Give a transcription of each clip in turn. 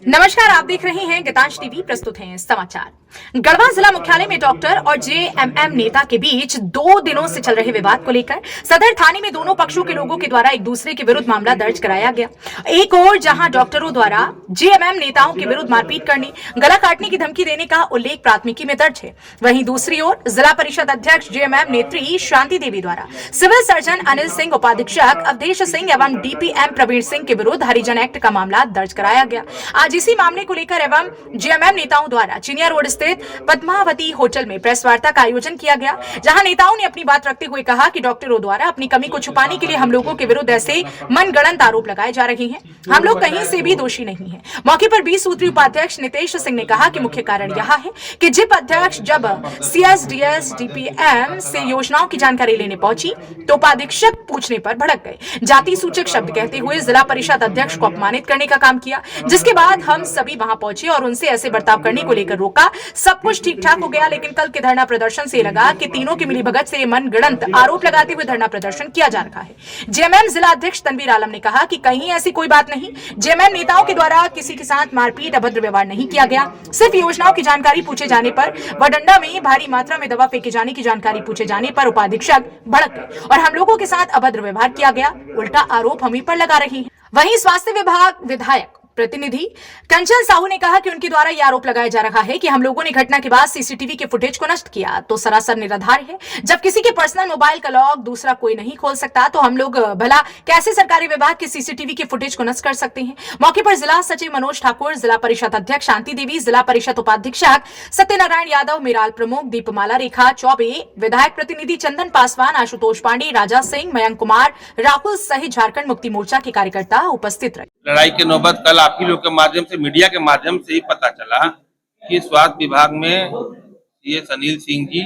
नमस्कार, आप देख रहे हैं गीतांश टीवी। प्रस्तुत हैं समाचार। गढ़वा जिला मुख्यालय में डॉक्टर और जेएमएम नेता के बीच 2 दिनों से चल रहे विवाद को लेकर सदर थाने में दोनों पक्षों के लोगों के द्वारा एक दूसरे के विरुद्ध मामला दर्ज कराया गया। एक ओर जहां डॉक्टरों द्वारा जेएमएम नेताओं के विरुद्ध मारपीट करने, गला काटने की धमकी देने का उल्लेख प्राथमिकी में दर्ज है, वहीं दूसरी ओर जिला परिषद अध्यक्ष जेएमएम नेत्री शांति देवी द्वारा सिविल सर्जन अनिल सिंह, उपाधीक्षक अवधेश सिंह एवं डीपीएम प्रवीण सिंह के विरुद्ध हरिजन एक्ट का मामला दर्ज कराया गया। आज इसी मामले को लेकर एवं जेएमएम नेताओं द्वारा चिनिया रोड स्थित पद्मावती होटल में प्रेस वार्ता का आयोजन किया गया, जहां नेताओं ने अपनी बात रखते हुए कहा कि डॉक्टरों द्वारा अपनी कमी को छुपाने के लिए हम लोगों के विरुद्ध ऐसे मनगढ़ंत आरोप लगाए जा रहे हैं। हम लोग कहीं से भी दोषी नहीं हैं। मौके पर 20 सूत्री उपाध्यक्ष नितेश सिंह ने कहा कि मुख्य कारण यह है कि जिप अध्यक्ष जब सीएसडीएस डीपीएम से योजनाओं की जानकारी लेने पहुंची तो उपाधीक्षक पूछने पर भड़क गए, जाति सूचक शब्द कहते हुए जिला परिषद अध्यक्ष को अपमानित करने का काम किया, जिसके बाद हम सभी वहां पहुंचे और उनसे ऐसे बर्ताव करने को लेकर रोका। सब कुछ ठीक ठाक हो गया, लेकिन कल के धरना प्रदर्शन से लगा कि तीनों की मिलीभगत से मनगढ़ंत आरोप लगाते हुए धरना प्रदर्शन किया जा रहा है। जेएमएम जिला अध्यक्ष तनवीर आलम ने कहा कि कहीं ऐसी कोई बात नहीं, जेएमएम नेताओं के द्वारा किसी के साथ मारपीट, अभद्र व्यवहार नहीं किया गया। सिर्फ योजनाओं की जानकारी पूछे जाने पर व डंडा में भारी मात्रा में दवा फेंके जाने की जानकारी पूछे जाने पर उपाधीक्षक भड़क गए और हम लोगों के साथ अभद्र व्यवहार किया गया, उल्टा आरोप हम ही पर लगा रही है। वहीं स्वास्थ्य विभाग विधायक प्रतिनिधि कंचन साहू ने कहा कि उनके द्वारा यह आरोप लगाया जा रहा है कि हम लोगों ने घटना के बाद सीसीटीवी के फुटेज को नष्ट किया, तो सरासर निराधार है। जब किसी के पर्सनल मोबाइल का लॉक दूसरा कोई नहीं खोल सकता तो हम लोग भला कैसे सरकारी विभाग के सीसीटीवी के फुटेज को नष्ट कर सकते हैं। मौके पर जिला सचिव मनोज ठाकुर, जिला परिषद अध्यक्ष शांति देवी, जिला परिषद उपाधीक्षक सत्यनारायण यादव, मेराल प्रमुख दीपमाला रेखा चौबे, विधायक प्रतिनिधि चंदन पासवान, आशुतोष पांडे, राजा सिंह, मयंक कुमार, राहुल सहित झारखंड मुक्ति मोर्चा के कार्यकर्ता उपस्थित रहे। लड़ाई की नौबत कल आप ही लोग के माध्यम से, मीडिया के माध्यम से ही पता चला कि स्वास्थ्य विभाग में सीएस अनिल सिंह जी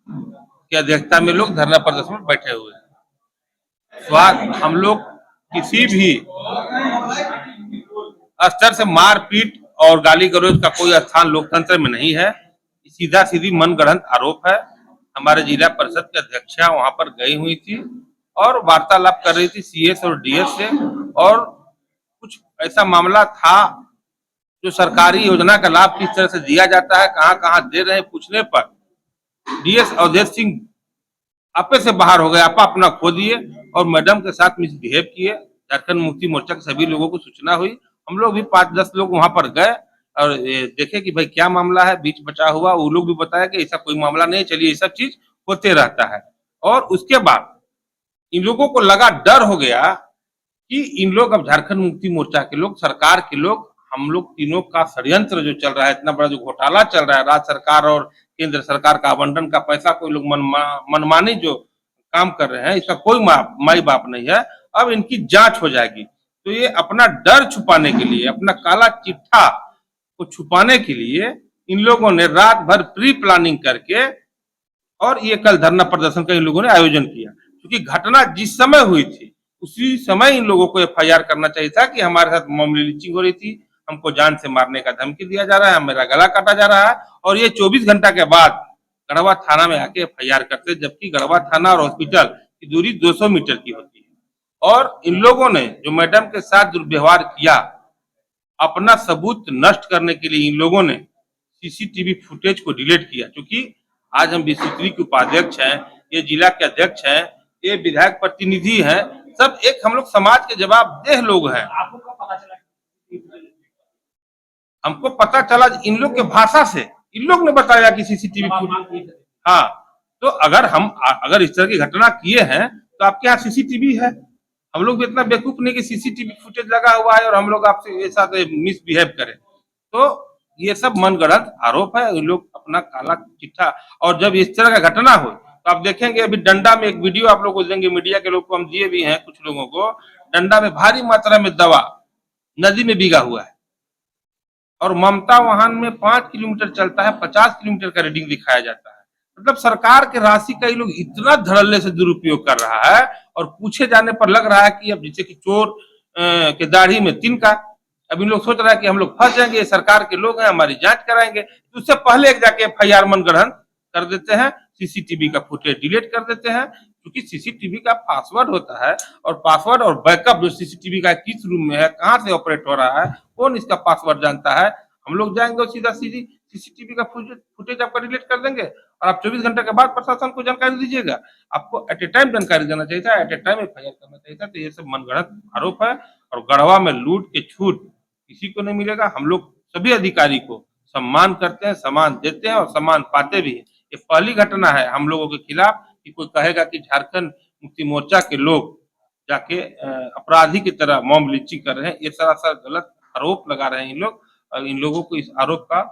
की अध्यक्षता में लोग धरना प्रदर्शन में बैठे हुए हैं। स्वास्थ्य हम लोग किसी भी स्तर से मारपीट और गाली गलौज का कोई स्थान लोकतंत्र में नहीं है। सीधा सीधी मनगढ़ंत आरोप है। हमारे जिला परिषद के अध्यक्षा वहां पर गई हुई थी और वार्तालाप कर रही थी सीएस और डीएस से, और कुछ ऐसा मामला था जो सरकारी योजना का लाभ किस तरह से दिया जाता है, कहां कहां दे रहे हैं, पूछने पर डीएस अवधेश सिंह आपे से बाहर हो गए, आपा अपना खो दिए और मैडम के साथ मिसबिहेव किए। झारखंड मुक्ति मोर्चा के सभी लोगों को सूचना हुई, हम लोग भी 5-10 लोग वहां पर गए और देखे कि भाई क्या मामला है, बीच बचा हुआ। वो लोग भी बताया कि ऐसा कोई मामला नहीं, चलिए ये सब चीज होते रहता है। और उसके बाद इन लोगों को लगा, डर हो गया कि इन लोग अब झारखंड मुक्ति मोर्चा के लोग, सरकार के लोग, हम लोग तीनों का षड्यंत्र जो चल रहा है, इतना बड़ा जो घोटाला चल रहा है, राज्य सरकार और केंद्र सरकार का आवंटन का पैसा कोई लोग मनमानी जो काम कर रहे हैं, इसका कोई माई बाप नहीं है। अब इनकी जांच हो जाएगी। तो ये अपना डर छुपाने के लिए, अपना काला चिट्ठा को छुपाने के लिए इन लोगों ने रात भर प्री प्लानिंग करके और ये कल धरना प्रदर्शन का इन लोगों ने आयोजन किया। क्योंकि घटना जिस समय हुई थी उसी समय इन लोगों को एफआईआर करना चाहिए था कि हमारे साथ मामूली लिंचिंग हो रही थी, हमको जान से मारने का धमकी दिया जा रहा है, मेरा गला काटा जा रहा है, और ये 24 घंटा के बाद गढ़वा थाना में आके एफआईआर करते, जबकि गढ़वा थाना और हॉस्पिटल की दूरी 200 मीटर की होती है। और इन लोगों ने जो मैडम के साथ दुर्व्यवहार किया, अपना सबूत नष्ट करने के लिए इन लोगों ने सीसीटीवी फुटेज को डिलीट किया। क्योंकि आज हम विश्वत्री के उपाध्यक्ष हैं, ये जिला के अध्यक्ष हैं, ये विधायक प्रतिनिधि हैं, सब एक हम लोग समाज के जवाबदेह लोग हैं। हमको पता चला इन लोग के भाषा से, इन लोग ने बताया कि सीसीटीवी फुटेज। हाँ, तो अगर इस तरह की घटना किए हैं तो आपके यहाँ सीसीटीवी है। हम लोग भी इतना बेवकूफ नहीं कि सीसीटीवी फुटेज लगा हुआ है और हम लोग आपसे ये साथ मिसबिहेव करें। तो ये सब मनगढ़ंत आरोप है। इन लोग अपना काला चिट्ठा, और जब इस तरह का घटना हो तो आप देखेंगे अभी डंडा में एक वीडियो आप लोग को देंगे, मीडिया के लोग को हम दिए भी हैं, कुछ लोगों को डंडा में भारी मात्रा में दवा नदी में भीगा हुआ है। और ममता वाहन में 5 किलोमीटर चलता है, 50 किलोमीटर का रीडिंग दिखाया जाता है। मतलब सरकार के राशि का ये लोग इतना धड़ल्ले से दुरुपयोग कर रहा है, और पूछे जाने पर लग रहा है कि अब जैसे कि चोर के दाढ़ी में तिनका, अब इन लोग सोच रहा है कि हम लोग फंस जाएंगे, सरकार के लोग हैं, हमारी जांच कराएंगे। तो उससे पहले एक जाके एफआईआर मनगढ़ंत कर देते हैं, सीसीटीवी का फुटेज डिलीट कर देते हैं, क्योंकि सीसीटीवी का पासवर्ड होता है और पासवर्ड और बैकअप जो सीसीटीवी का किस रूम में है, कहाँ से ऑपरेट हो रहा है, कौन इसका पासवर्ड जानता है। हम लोग जाएंगे और सीधा सीधी सीसीटीवी का फुटेज आपका डिलीट कर देंगे और आप 24 घंटे के बाद प्रशासन को जानकारी दीजिएगा। आपको एट ए टाइम जानकारी देना चाहिए था, एट ए टाइम एफआईआर करना चाहिए था। तो ये सब मनगढ़ंत आरोप है और गढ़वा में लूट के छूट किसी को नहीं मिलेगा। हम लोग सभी अधिकारी को सम्मान करते हैं, सम्मान देते हैं और सम्मान पाते भी हैं। ये पहली घटना है हम लोगों के खिलाफ कि कोई कहेगा कि झारखंड मुक्ति मोर्चा के लोग जाके अपराधी की तरह मॉब लिंचिंग कर रहे हैं। ये सरासर गलत आरोप लगा रहे हैं इन लोग और इन लोगों को इस आरोप का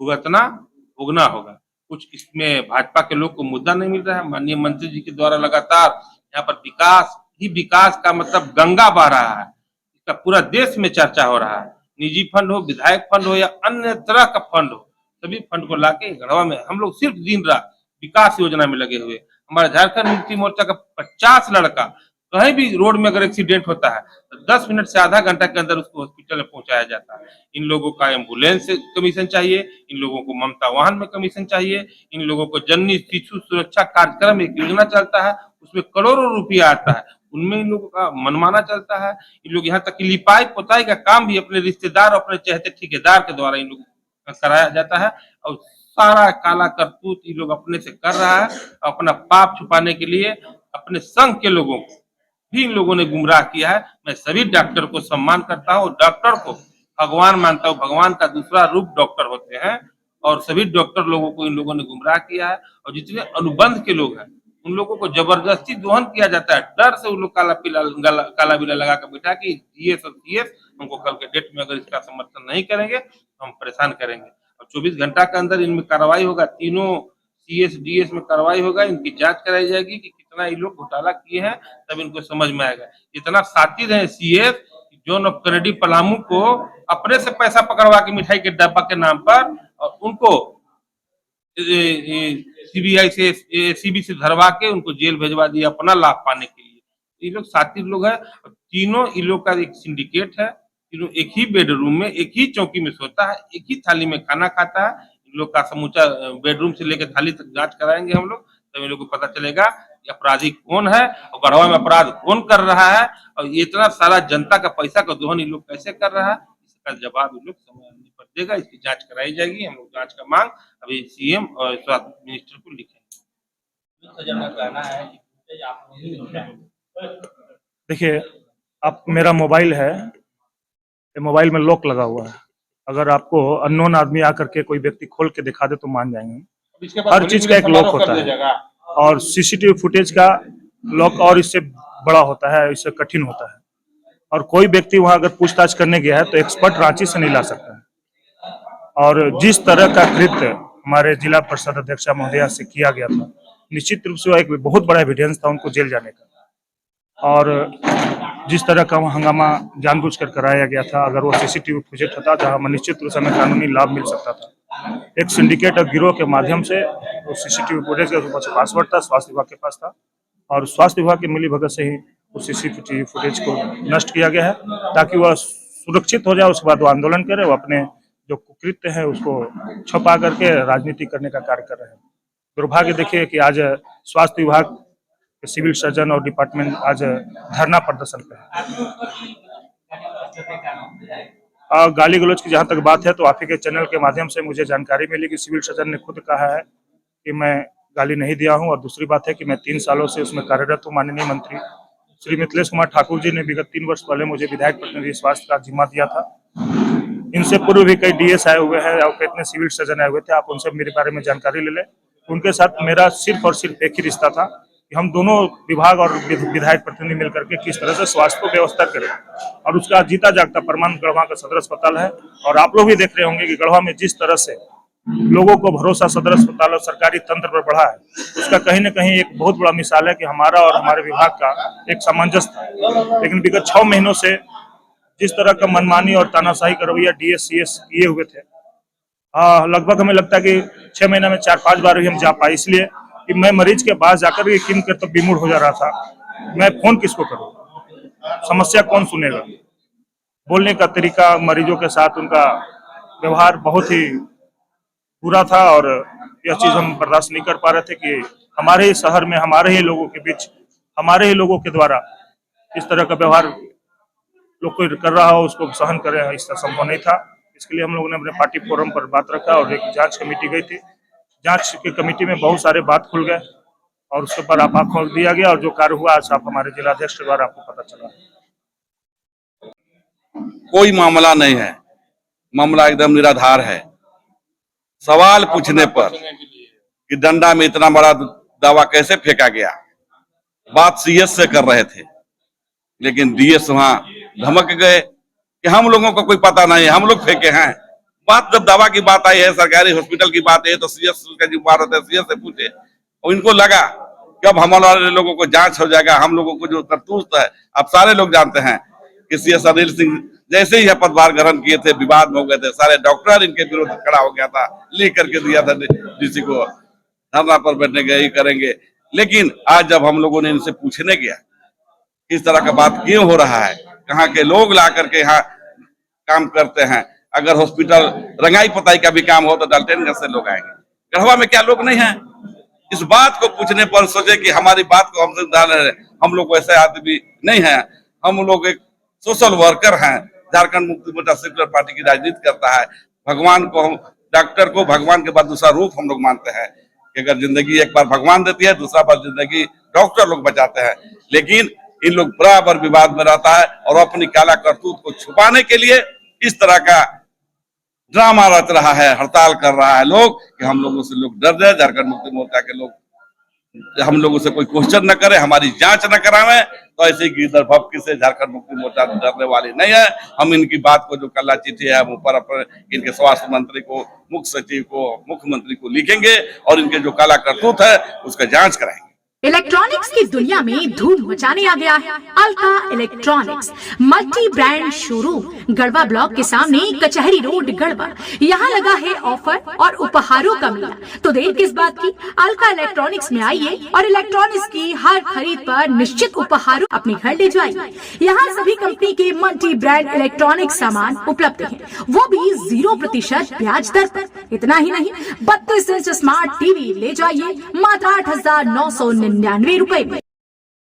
भुगतना होगा। कुछ इसमें भाजपा के लोग को मुद्दा नहीं मिल रहा है। माननीय मंत्री जी के द्वारा लगातार यहाँ पर विकास ही विकास का मतलब गंगा बह रहा है, इसका पूरा देश में चर्चा हो रहा है। निजी फंड हो, विधायक फंड हो या अन्य तरह का फंड हो, सभी फंड को लाके गढ़वा में हम लोग सिर्फ दिन रात विकास योजना में लगे हुए। हमारा झारखंड मुक्ति मोर्चा का 50 लड़का कहीं भी रोड में अगर एक्सीडेंट होता है तो 10 मिनट से आधा घंटा के अंदर उसको हॉस्पिटल में पहुंचाया जाता है। इन लोगों का एम्बुलेंस से कमीशन चाहिए, इन लोगों को ममता वाहन में कमीशन चाहिए, इन लोगों को जननी शिशु सुरक्षा कार्यक्रम एक योजना चलता है, उसमें करोड़ों रुपया आता है, उनमें इन लोगों का मनमाना चलता है। इन लोग यहाँ तक कि लिपाई पोताई का काम भी अपने रिश्तेदार, अपने चहेते ठेकेदार के द्वारा इन लोगों का कराया जाता है और सारा काला करतूत इन लोग अपने से कर रहा है। अपना पाप छुपाने के लिए अपने संघ के लोगों को भी इन लोगों ने गुमराह किया है। मैं सभी डॉक्टर को सम्मान करता हूँ, डॉक्टर को भगवान मानता हूँ, भगवान का दूसरा रूप डॉक्टर होते हैं और सभी डॉक्टर लोगों को इन लोगों ने गुमराह किया है। और जितने अनुबंध के लोग हैं उन लोगों को जबरदस्ती दोहन किया जाता है, डर से उन लोग काला बिला लगा कर बैठा कि जीएस और सीएस हमको कल के डेट में अगर इसका समर्थन नहीं करेंगे तो हम परेशान करेंगे। और 24 घंटा के अंदर इनमें कार्रवाई होगा, तीनों सीएस डीएस में कार्रवाई होगा, इनकी जांच कराई जाएगी कि कितना ये लोग घोटाला किए हैं, तब इनको समझ में आएगा। इतना शातिर है CS John of Kennedy Palamu को अपने से पैसा पकड़वा के मिठाई के डब्बा के नाम पर और उनको सीबीआई से एसीबी से धरवा के उनको जेल भेजवा दिया अपना लाभ पाने के लिए। ये लोग शातिर लोग हैं। तीनों इन लोग का एक सिंडिकेट है, तीनों एक ही बेडरूम में एक ही चौकी में सोता है, एक ही थाली में खाना खाता है। इन लोग का समूचा बेडरूम से लेकर थाली तक जांच कराएंगे हम लोग, तब इन लोग को पता चलेगा कि अपराधी कौन है और गढ़वा में अपराध कौन कर रहा है और ये इतना सारा जनता का पैसा का दोहन इन लोग कैसे कर रहा है, इसका जवाब इन लोग समय आने पर देगा। इसकी जांच कराई जाएगी। हम लोग जांच का मांग अभी सीएम और स्वास्थ्य मिनिस्टर को लिखेंगे। देखिए, आप मेरा मोबाइल है, मोबाइल में लॉक लगा हुआ है। अगर आपको अननोन आदमी आकर के कोई व्यक्ति खोल के दिखा दे तो मान जाएंगे। हर चीज का एक लॉक होता है और सीसीटीवी फुटेज का लॉक और इससे बड़ा होता है, इससे कठिन होता है। और कोई व्यक्ति वहां अगर पूछताछ करने गया है तो एक्सपर्ट रांची से नहीं ला सकता है। और जिस तरह का कृत्य हमारे जिला परिषद अध्यक्षा महोदया से किया गया था, निश्चित रूप से वह एक बहुत बड़ा एविडेंस था उनको जेल जाने का। और जिस तरह का हंगामा जानबूझकर कराया गया था, अगर वो सीसीटीवी फुटेज होता तो हमें निश्चित रूप से हमें कानूनी लाभ मिल सकता था। एक सिंडिकेट और गिरोह के माध्यम से वो सीसीटीवी फुटेज का पासवर्ड था, स्वास्थ्य विभाग के पास था और स्वास्थ्य विभाग की मिलीभगत से ही उस सीसीटीवी फुटेज को नष्ट किया गया है ताकि वह सुरक्षित हो जाए। उसके बाद वो आंदोलन करे, वो अपने जो कुकृत्य है उसको छुपा करके राजनीति करने का कार्य कर रहे हैं। दुर्भाग्य देखिए कि आज स्वास्थ्य विभाग सिविल सर्जन और डिपार्टमेंट आज धरना प्रदर्शन पे है। गाली गलौज की जहां तक बात है तो आप ही के चैनल के माध्यम से मुझे जानकारी मिली कि सिविल सर्जन ने खुद कहा है कि मैं गाली नहीं दिया हूं। और दूसरी बात है कि मैं 3 सालों से उसमें कार्यरत हूं। माननीय मंत्री श्री मिथिलेश कुमार ठाकुर जी ने विगत 3 वर्ष पहले मुझे विधायक प्रतिनिधि स्वास्थ्य का जिम्मा दिया था। इनसे पूर्व भी कई डीएस आए हुए हैं और कितने सिविल सर्जन आए हुए थे, आप उनसे मेरे बारे में जानकारी ले लें। उनके साथ मेरा सिर्फ और सिर्फ एक ही रिश्ता था कि हम दोनों विभाग और विधायक प्रतिनिधि मिलकर के किस तरह से स्वास्थ्य को व्यवस्था करें। और उसका जीता जागता प्रमाण गढ़वा का सदर अस्पताल है। और आप लोग भी देख रहे होंगे कि गढ़वा में जिस तरह से लोगों को भरोसा सदर अस्पताल और सरकारी तंत्र पर बढ़ा है, उसका कहीं न कहीं एक बहुत बड़ा मिसाल है कि हमारा और हमारे विभाग का एक सामंजस्य था। लेकिन विगत 6 महीनों से जिस तरह का मनमानी और तानाशाही का रवैया डीएस सीएस किए हुए थे, लगभग हमें लगता है कि 6 महीने में 4-5 बार भी हम जा पाए, इसलिए कि मैं मरीज के पास जाकर के किन कर तो विमूढ़ हो जा रहा था। मैं फोन किसको करूं, समस्या कौन सुनेगा। बोलने का तरीका, मरीजों के साथ उनका व्यवहार बहुत ही पूरा था और यह चीज हम बर्दाश्त नहीं कर पा रहे थे कि हमारे ही शहर में हमारे ही लोगों के बीच हमारे ही लोगों के द्वारा इस तरह का व्यवहार लोग कोई कर रहा हो उसको सहन करें, इसका संभव नहीं था। इसके लिए हम लोगों ने अपने पार्टी फोरम पर बात रखा और एक जांच कमेटी गई थी। जांच की कमेटी में बहुत सारे बात खुल गए और उसके ऊपर आप खोल दिया गया और जो कार्य हुआ आज आप हमारे जिलाध्यक्ष के द्वारा आपको पता चला। कोई मामला नहीं है, मामला एकदम निराधार है। सवाल पूछने पर कि डंडा में इतना बड़ा दावा कैसे फेंका गया, बात सीएस से कर रहे थे, लेकिन डीएस वहां धमक गए कि हम लोगों को कोई पता नहीं है, हम लोग फेंके हैं। बात जब दावा की बात आई है, सरकारी हॉस्पिटल की बात है, तो सीएस का जिम्मेदार होता है, सीएस से पूछे। और इनको लगा कि अब हमारे लोगों को जांच हो जाएगा, हम लोगों को जो करतूत है अब सारे लोग जानते हैं कि सीएस अनिल सिंह जैसे ही पदभार ग्रहण किए थे विवाद में हो गए थे, सारे डॉक्टर इनके विरुद्ध खड़ा हो गया था, लिख करके दिया था डीसी को, धरना पर बैठने गए ही करेंगे। लेकिन आज जब हम लोगों ने इनसे पूछने गया इस तरह का बात क्यों हो रहा है, कहाँ के लोग ला करके यहाँ काम करते हैं, अगर हॉस्पिटल रंगाई पताई का भी काम हो तो डाल्टनगंज से लोग आएंगे, गढ़वा में क्या लोग नहीं है? इस बात को पूछने पर सोचे कि हमारी बात को हमसे ध्यान रहे, हम लोग वैसे आदमी नहीं है, हम लोग एक सोशल वर्कर हैं। झारखंड मुक्ति मोर्चा सेक्युलर पार्टी की राजनीति करता है। भगवान को हम डॉक्टर को भगवान के बाद दूसरा रूप हम लोग मानते हैं कि अगर जिंदगी एक बार भगवान देती है, दूसरा बार जिंदगी डॉक्टर लोग बचाते हैं। लेकिन इन लोग बराबर विवाद में रहता है और अपनी काला करतूत को छुपाने के लिए इस तरह का ड्रामा रच रहा है, हड़ताल कर रहा है लोग कि हम लोगों से लोग डर जाए, झारखंड मुक्ति मोर्चा के लोग हम लोगों से कोई क्वेश्चन न करे, हमारी जांच न करावे। तो ऐसे गिरधर भपकी से झारखंड मुक्ति मोर्चा डरने वाली नहीं है। हम इनकी बात को जो कल चिट्ठी है हम ऊपर इनके स्वास्थ्य मंत्री को, मुख्य सचिव को, मुख्यमंत्री को लिखेंगे और इनके जो काला करतूत है उसका जांच कराएंगे। इलेक्ट्रॉनिक्स की दुनिया में धूम मचाने आ गया है Alka electronics multi brand showroom Garhwa block के सामने कचहरी रोड गढ़वा। यहाँ लगा है ऑफर और उपहारों का मेला, तो देर किस बात की, अलका इलेक्ट्रॉनिक्स में आइए और इलेक्ट्रॉनिक्स की हर खरीद पर निश्चित उपहारों अपने घर ले जाइए। यहाँ सभी कंपनी के मल्टी ब्रांड इलेक्ट्रॉनिक सामान उपलब्ध है, वो भी 0% ब्याज दर पर। इतना ही नहीं, 32 इंच स्मार्ट टीवी ले जाइए मात्र 8,999 रुपए में।